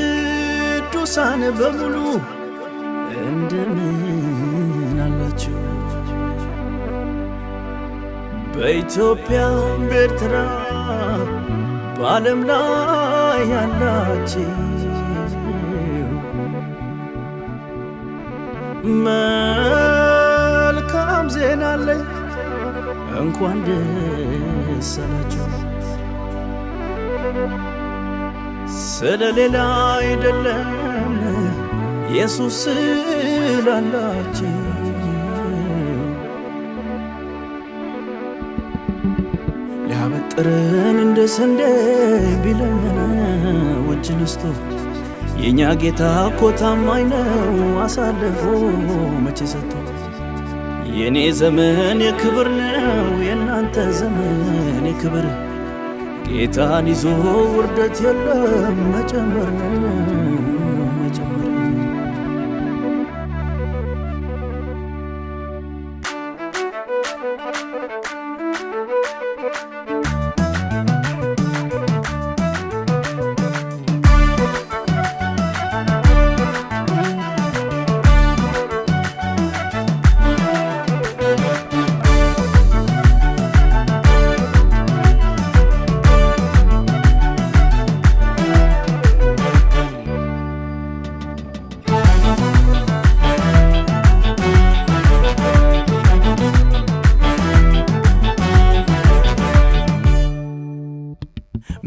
ቅዱሳን በሙሉ እንደምን አላችሁ? በኢትዮጵያ በኤርትራ በዓለም ላይ ያላችሁ መልካም ዜና አለኝ፣ እንኳን ደስ አላችሁ። ስለሌላ አይደለም ኢየሱስ ስላላችሁ ሊያበጥረን እንደ ስንዴ ቢለመን እጅ ነስቶ የኛ ጌታ እኮ ታማኝ ነው፣ አሳልፎ መቼ ሰጥቶ። የኔ ዘመን የክብር ነው፣ የእናንተ ዘመን የክብር። ጌታን ይዞ ውርደት የለም፣ መጨመር ነው መጨመር።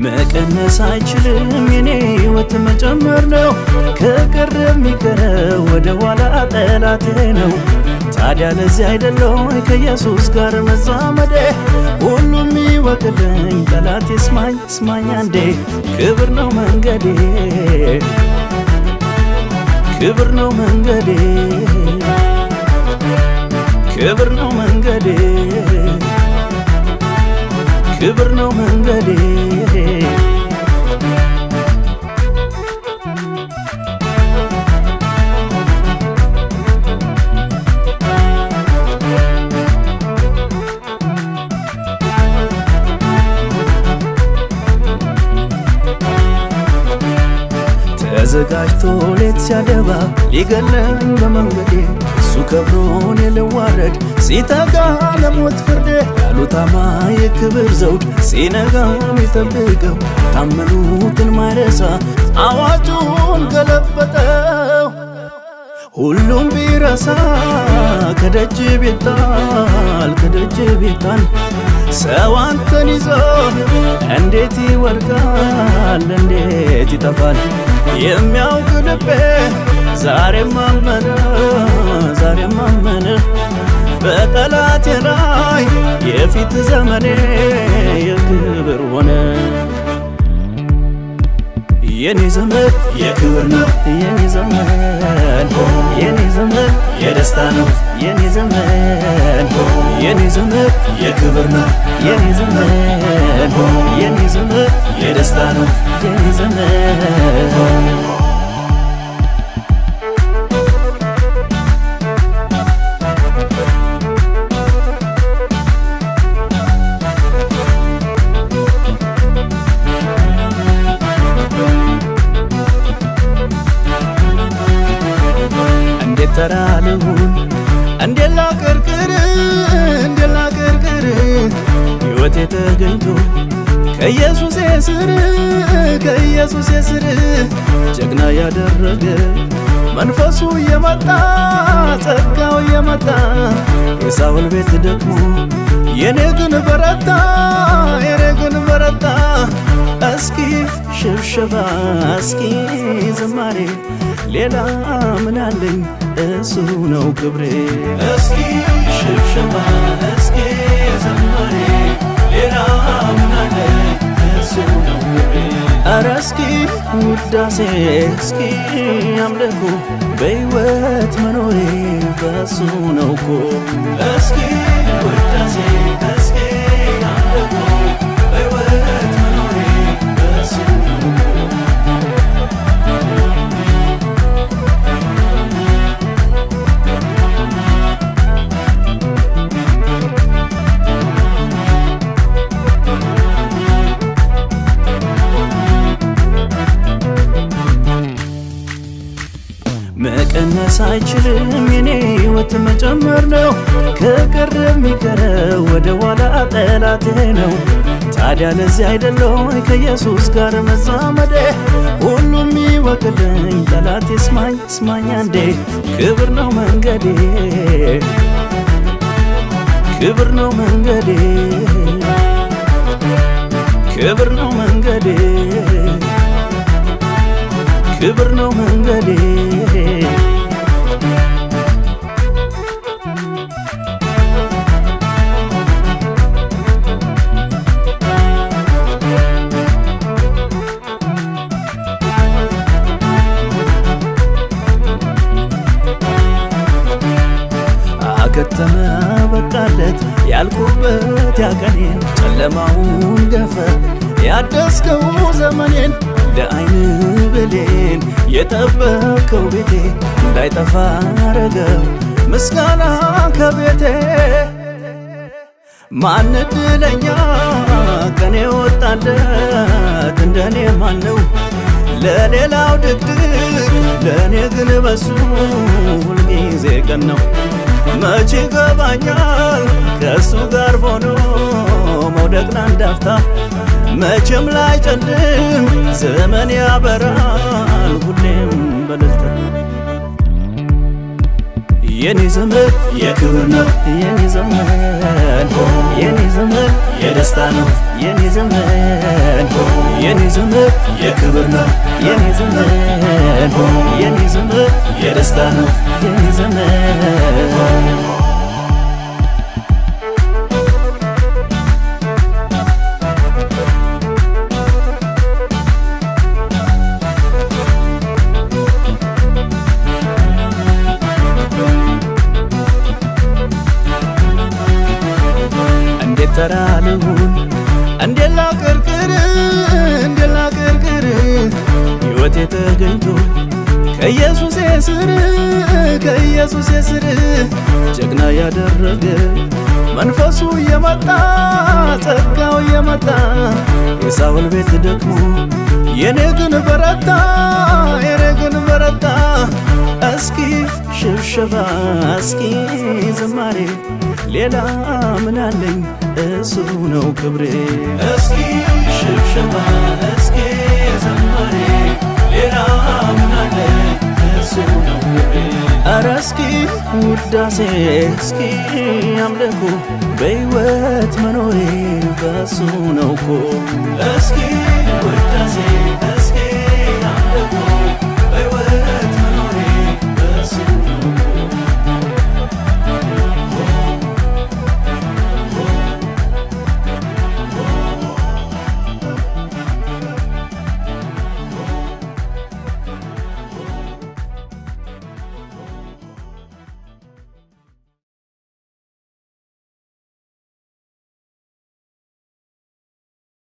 መቀነስ አይችልም የኔ ሕይወት መጨመር ነው። ከቀረ የሚቀረው ወደ ኋላ ጠላቴ ነው። ታዲያ ለዚህ አይደለው ከኢየሱስ ጋር መዛመዴ። ሁሉም ይወቅልኝ ጠላቴ ስማኝ ስማኝ አንዴ። ክብር ነው መንገዴ፣ ክብር ነው መንገዴ፣ ክብር ነው መንገዴ፣ ክብር ነው መንገዴ። ተዘጋጅቶ ሌት ሲያደባ ሊገለን በመንገዴ እሱ ከብሮን የለዋረድ ሲተጋ ለሞት ፍርድ ያሉታማ የክብር ዘውድ ሲነጋ የሚጠብቀው ታመኑትን ማይረሳ አዋጁን ገለበጠው። ሁሉም ቢረሳ ከደጅ ቤጣል ከደጅ ቤጣል። ሰው አንተን ይዞ እንዴት ይወድቃል እንዴት ይጠፋል? የሚያውቅ ልቤ ዛሬም አመነ ዛሬም አመነ። በጠላቴ ላይ የፊት ዘመኔ የክብር ሆነ። የኔ ዘመን የክብር ነው፣ የኔ ዘመን የኔ ዘመን የደስታ ነው። የኔ ዘመን የኔ ዘመን የክብር ነው። የኔ ዘመን የኔ ዘመን የደስታ ነው። የኔ ዘመን ተራ ልሁን እንዴት ላቀርቅር እንዴት ላቀርቅር። ሕይወቴ ተገኝቶ ከኢየሱስ ስር ከኢየሱስ ስር ጀግና ያደረገ መንፈሱ የመጣ ጸጋው የመጣ የሳውል ቤት ደግሞ የኔ ግን በረታ የኔ ግን በረታ። እስኪ ሽብሸባ እስኪ ዝማሬ ሌላ ምን አለኝ እሱ ነው ክብሬ። እስኪ ሽብሸባ እስኪ ዝማሬ ሌላ ምን አለኝ እሱ ነው ክብሬ። ኧረ እስኪ ውዳሴ እስኪ አምልኮ በሕይወት መኖሬ በሱ ነው እኮ። እስኪ ውዳሴ እስኪ አምልኮ በሕይወት መኖሬ በሱ ነው እኮ። አይችልም የኔ ሕይወት መጨመር ነው። ከቀረ የሚቀረው ወደ ኋላ ጠላቴ ነው። ታዲያ ለዚህ አይደለው ከኢየሱስ ጋር መዛመዴ። ሁሉም ይወቅልኝ ጠላቴ ስማኝ ስማኝ አንዴ። ክብር ነው መንገዴ ክብር ነው መንገዴ ክብር ነው መንገዴ ክብር ነው መንገዴ። አከተመ በቃለት ያልኩበት ያቀኔን ጨለማውን ገፈ ያደስከው ዘመኔን ለዓይን ብሌን የጠበከው ቤቴ እንዳይጠፋ አረገው ምስጋና ከቤቴ። ማን እድለኛ ቀኔ ወጣለት እንደኔ ማነው? ለሌላው ድቅድቅ ለእኔ ግን በሱ ሁልጊዜ ቀን ነው። መቼ ገባኛል ከእሱ ጋር ሆኖ መውደቅን አንዳፍታ መቼም ላይ ጨልም ዘመን ያበራል ሁሌም በልልታ። የኔ ዘመን የክብር ነው የኔ ዘመን የኔ ዘመን የደስታ ነው የኔ ዘመን የኔ ዘመን የክብር ነው የኔ ዘመን የኔ ዘመን የደስታ ነው የኔ ዘመን። ተራ ልሁን እንዴት ላቅርቅር እንዴት ላቅርቅር ሕይወቴ ተገኝቶ ከኢየሱስ ስር ከኢየሱስ ስር ጀግና ያደረገ መንፈሱ የመጣ ጸጋው የመጣ የሳውል ቤት ደክሞ የኔ ግን በረታ የኔ ግን በረታ። እስኪ ሽብሸባ እስኪ ዝማሬ ሌላ ምን አለኝ እሱ ነው ክብሬ። እስኪ ሽብሸባ እስኪ ዝማሬ ሌላ ምን አለኝ እሱ ነው ክብሬ። ኧረ እስኪ ውዳሴ እስኪ አምልኮ በሕይወት መኖሬ በሱ ነው እኮ። እስኪ ውዳሴ